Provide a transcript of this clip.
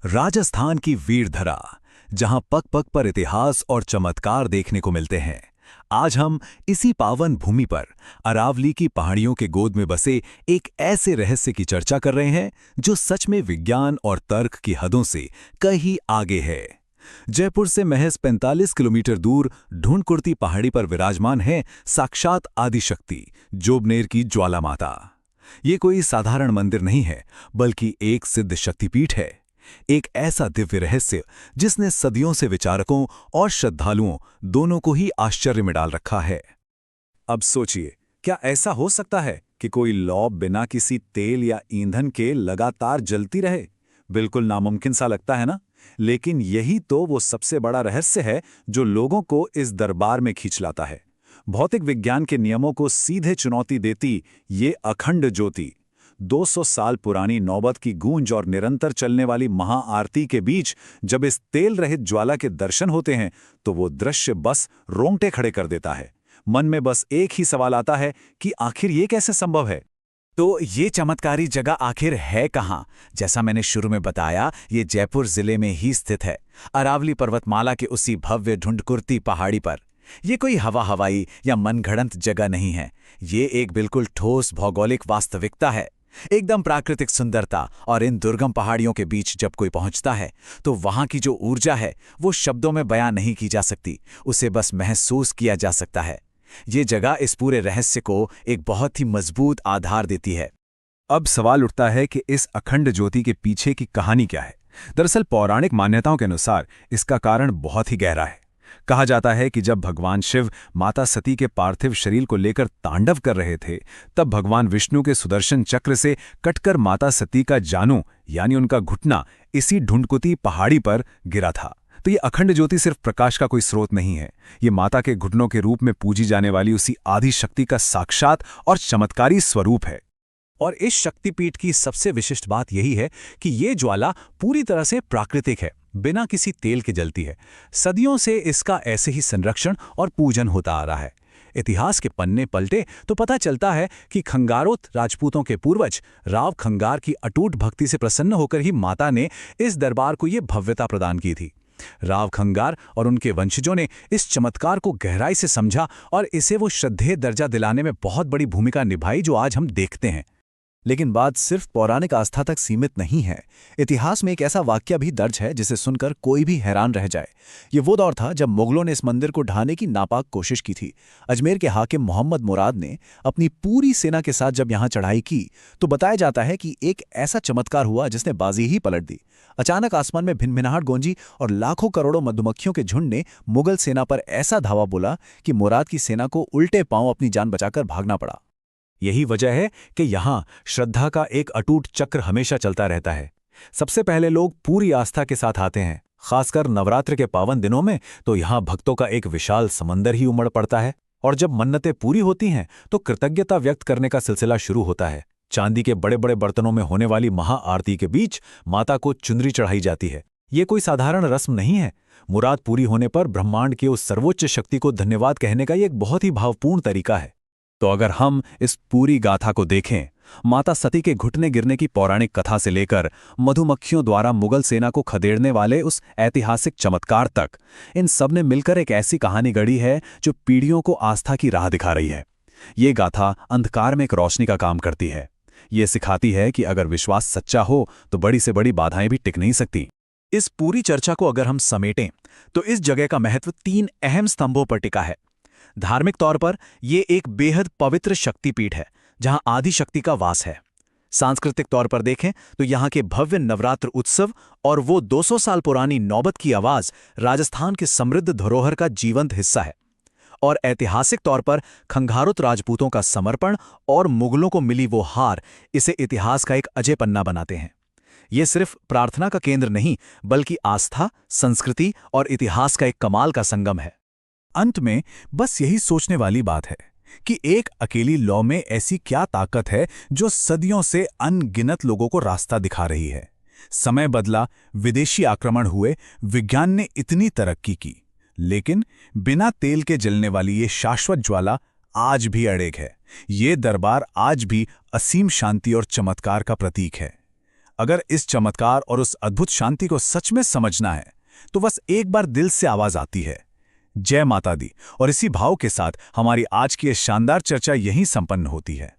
राजस्थान की वीरधरा, जहां पग पग पर इतिहास और चमत्कार देखने को मिलते हैं। आज हम इसी पावन भूमि पर अरावली की पहाड़ियों के गोद में बसे एक ऐसे रहस्य की चर्चा कर रहे हैं जो सच में विज्ञान और तर्क की हदों से कहीं आगे है। जयपुर से महज 45 किलोमीटर दूर ढूंढकुर्ती पहाड़ी पर विराजमान है साक्षात आदिशक्ति जोबनेर की ज्वाला माता। ये कोई साधारण मंदिर नहीं है, बल्कि एक सिद्ध शक्तिपीठ है। एक ऐसा दिव्य रहस्य जिसने सदियों से विचारकों और श्रद्धालुओं दोनों को ही आश्चर्य में डाल रखा है। अब सोचिए, क्या ऐसा हो सकता है कि कोई लौ बिना किसी तेल या ईंधन के लगातार जलती रहे? बिल्कुल नामुमकिन सा लगता है ना? लेकिन यही तो वो सबसे बड़ा रहस्य है जो लोगों को इस दरबार में खींच लाता है। भौतिक विज्ञान के नियमों को सीधे चुनौती देती ये अखंड ज्योति 200 साल पुरानी नौबत की गूंज और निरंतर चलने वाली महाआरती के बीच जब इस तेल रहित ज्वाला के दर्शन होते हैं तो वो दृश्य बस रोंगटे खड़े कर देता है। मन में बस एक ही सवाल आता है कि आखिर ये कैसे संभव है। तो ये चमत्कारी जगह आखिर है कहाँ? जैसा मैंने शुरू में बताया, ये जयपुर जिले में ही स्थित है, अरावली पर्वतमाला के उसी भव्य ढूंढकुर्ती पहाड़ी पर। ये कोई हवाई या मनगढ़ंत जगह नहीं है, ये एक बिल्कुल ठोस भौगोलिक वास्तविकता है। एकदम प्राकृतिक सुंदरता, और इन दुर्गम पहाड़ियों के बीच जब कोई पहुंचता है तो वहां की जो ऊर्जा है वो शब्दों में बयां नहीं की जा सकती, उसे बस महसूस किया जा सकता है। ये जगह इस पूरे रहस्य को एक बहुत ही मजबूत आधार देती है। अब सवाल उठता है कि इस अखंड ज्योति के पीछे की कहानी क्या है। दरअसल पौराणिक मान्यताओं के अनुसार इसका कारण बहुत ही गहरा है। कहा जाता है कि जब भगवान शिव माता सती के पार्थिव शरीर को लेकर तांडव कर रहे थे, तब भगवान विष्णु के सुदर्शन चक्र से कटकर माता सती का जानू यानी उनका घुटना इसी ढूंढकुती पहाड़ी पर गिरा था। तो ये अखंड ज्योति सिर्फ प्रकाश का कोई स्रोत नहीं है, ये माता के घुटनों के रूप में पूजी जाने वाली उसी आदि शक्ति का साक्षात और चमत्कारी स्वरूप है। और इस शक्तिपीठ की सबसे विशिष्ट बात यही है कि ये ज्वाला पूरी तरह से प्राकृतिक है, बिना किसी तेल के जलती है। सदियों से इसका ऐसे ही संरक्षण और पूजन होता आ रहा है। इतिहास के पन्ने पलटे तो पता चलता है कि खंगारोत राजपूतों के पूर्वज राव खंगार की अटूट भक्ति से प्रसन्न होकर ही माता ने इस दरबार को ये भव्यता प्रदान की थी। राव खंगार और उनके वंशजों ने इस चमत्कार को गहराई से समझा और इसे वो श्रद्धेय दर्जा दिलाने में बहुत बड़ी भूमिका निभाई जो आज हम देखते हैं। लेकिन बात सिर्फ पौराणिक आस्था तक सीमित नहीं है। इतिहास में एक ऐसा वाक्य भी दर्ज है जिसे सुनकर कोई भी हैरान रह जाए। ये वो दौर था जब मुगलों ने इस मंदिर को ढाने की नापाक कोशिश की थी। अजमेर के हाकिम मोहम्मद मुराद ने अपनी पूरी सेना के साथ जब यहाँ चढ़ाई की तो बताया जाता है कि एक ऐसा चमत्कार हुआ जिसने बाजी ही पलट दी। अचानक आसमान में भिनभिनाहट गूंजी और लाखों करोड़ों मधुमक्खियों के झुंड ने मुगल सेना पर ऐसा धावा बोला कि मुराद की सेना को उल्टे पांव अपनी जान बचाकर भागना पड़ा। यही वजह है कि यहाँ श्रद्धा का एक अटूट चक्र हमेशा चलता रहता है। सबसे पहले लोग पूरी आस्था के साथ आते हैं, खासकर नवरात्र के पावन दिनों में तो यहाँ भक्तों का एक विशाल समंदर ही उमड़ पड़ता है। और जब मन्नतें पूरी होती हैं तो कृतज्ञता व्यक्त करने का सिलसिला शुरू होता है। चांदी के बड़े बड़े बर्तनों में होने वाली महाआरती के बीच माता को चुनरी चढ़ाई जाती है। ये कोई साधारण रस्म नहीं है। मुराद पूरी होने पर ब्रह्मांड की उस सर्वोच्च शक्ति को धन्यवाद कहने का ये एक बहुत ही भावपूर्ण तरीका है। तो अगर हम इस पूरी गाथा को देखें, माता सती के घुटने गिरने की पौराणिक कथा से लेकर मधुमक्खियों द्वारा मुगल सेना को खदेड़ने वाले उस ऐतिहासिक चमत्कार तक, इन सब ने मिलकर एक ऐसी कहानी गढ़ी है जो पीढ़ियों को आस्था की राह दिखा रही है। ये गाथा अंधकार में एक रोशनी का काम करती है। ये सिखाती है कि अगर विश्वास सच्चा हो तो बड़ी से बड़ी बाधाएं भी टिक नहीं सकती। इस पूरी चर्चा को अगर हम समेटें तो इस जगह का महत्व 3 अहम स्तंभों पर टिका है। धार्मिक तौर पर यह एक बेहद पवित्र शक्तिपीठ है जहां आदि शक्ति का वास है। सांस्कृतिक तौर पर देखें तो यहाँ के भव्य नवरात्र उत्सव और वो 200 साल पुरानी नौबत की आवाज राजस्थान के समृद्ध धरोहर का जीवंत हिस्सा है। और ऐतिहासिक तौर पर खंगारुत राजपूतों का समर्पण और मुगलों को मिली वो हार इसे इतिहास का एक अजय पन्ना बनाते हैं। ये सिर्फ प्रार्थना का केंद्र नहीं, बल्कि आस्था, संस्कृति और इतिहास का एक कमाल का संगम है। अंत में बस यही सोचने वाली बात है कि एक अकेली लौ में ऐसी क्या ताकत है जो सदियों से अनगिनत लोगों को रास्ता दिखा रही है। समय बदला, विदेशी आक्रमण हुए, विज्ञान ने इतनी तरक्की की, लेकिन बिना तेल के जलने वाली ये शाश्वत ज्वाला आज भी अड़ेग है। ये दरबार आज भी असीम शांति और चमत्कार का प्रतीक है। अगर इस चमत्कार और उस अद्भुत शांति को सच में समझना है तो बस एक बार दिल से आवाज आती है, जय माता दी। और इसी भाव के साथ हमारी आज की ये शानदार चर्चा यहीं संपन्न होती है।